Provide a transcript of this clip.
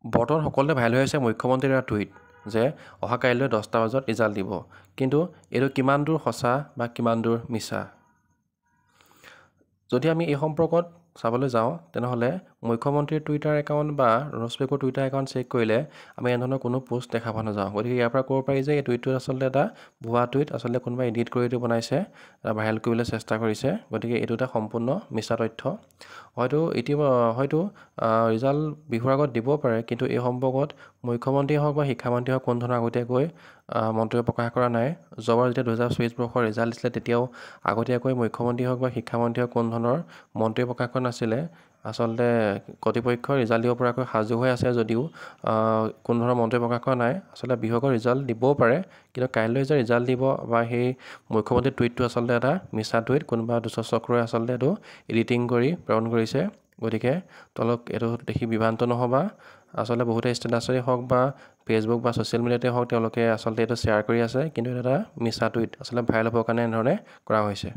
বৰ্তমান সকলোতে ভাইৰেল হৈ আছে মুখ্যমন্ত্ৰীৰ এটা টুইট যে অহা কাইলৈ 10টা বজাত ৰিজাল্ট দিব। কিন্তু এইটো কিমান দূৰ সঁচা বা কিমান দূৰ মিছা। যদি আমি এই সম্পৰ্কত চাবলৈ যাওঁ তেনেহ'লে মুখ্যমন্ত্ৰীৰ টুইটাৰ একাউণ্ট বা ৰনোজ পেগুৰ টুইটাৰ একাউণ্ট চেক কৰিলে আমি এনেধৰণৰ কোনো পোষ্ট দেখা পোৱা নাযাওঁ। গতিকে ইয়াৰ পৰা ক'ব পাৰি যে এই টুইটটো আচলতে এটা ভুৱা টুইট, আচলতে কোনোবাই এডিট কৰি এইটো বনাইছে, ভাইৰেল কৰিবলৈ চেষ্টা কৰিছে। গতিকে এইটো এটা সম্পূৰ্ণ মিছা তথ্য। হয়তো ৰিজাল্ট বিহুৰ আগত দিবও পাৰে, কিন্তু এই সম্পৰ্কত মুখ্যমন্ত্ৰীয়ে হওক বা শিক্ষামন্ত্ৰীয়ে হওক কোনো ধৰণৰ আগতীয়াকৈ মন্তব্য প্ৰকাশ কৰা নাই। যোৱাবাৰ যেতিয়া 2024 বৰ্ষৰ ৰিজাল্ট দিছিলে তেতিয়াও আগতীয়াকৈ মুখ্যমন্ত্ৰী হওক বা শিক্ষামন্ত্ৰী হওক কোনো ধৰণৰ মন্তব্য প্ৰকাশ কৰা নাছিলে। আচলতে কৰ্তৃপক্ষই ৰিজাল্ট দিব পৰাকৈ সাজু হৈ আছে যদিও কোনো ধৰণৰ মন্তব্য প্ৰকাশ কৰা নাই। আচলতে বিহুৰ আগত ৰিজাল্ট দিবও পাৰে, কিন্তু কাইলৈ যে ৰিজাল্ট দিব বা সেই মুখ্যমন্ত্ৰীৰ টুইটটো আচলতে এটা মিছা টুইট, কোনোবা দুষ্টচক্ৰই আচলতে এইটো এডিটিং কৰি প্ৰেৰণ কৰিছে। গতিকে তেওঁলোক এইটো দেখি বিভ্ৰান্ত নহ'বা। আচলতে বহুতে ষ্টেটাছেই হওক বা ফেচবুক বা ছ'চিয়েল মিডিয়াতে হওক তেওঁলোকে আচলতে এইটো শ্বেয়াৰ কৰি আছে, কিন্তু এইটো এটা মিছা টুইট, আচলতে ভাইৰেল হ'বৰ কাৰণে এনেধৰণে কৰা হৈছে।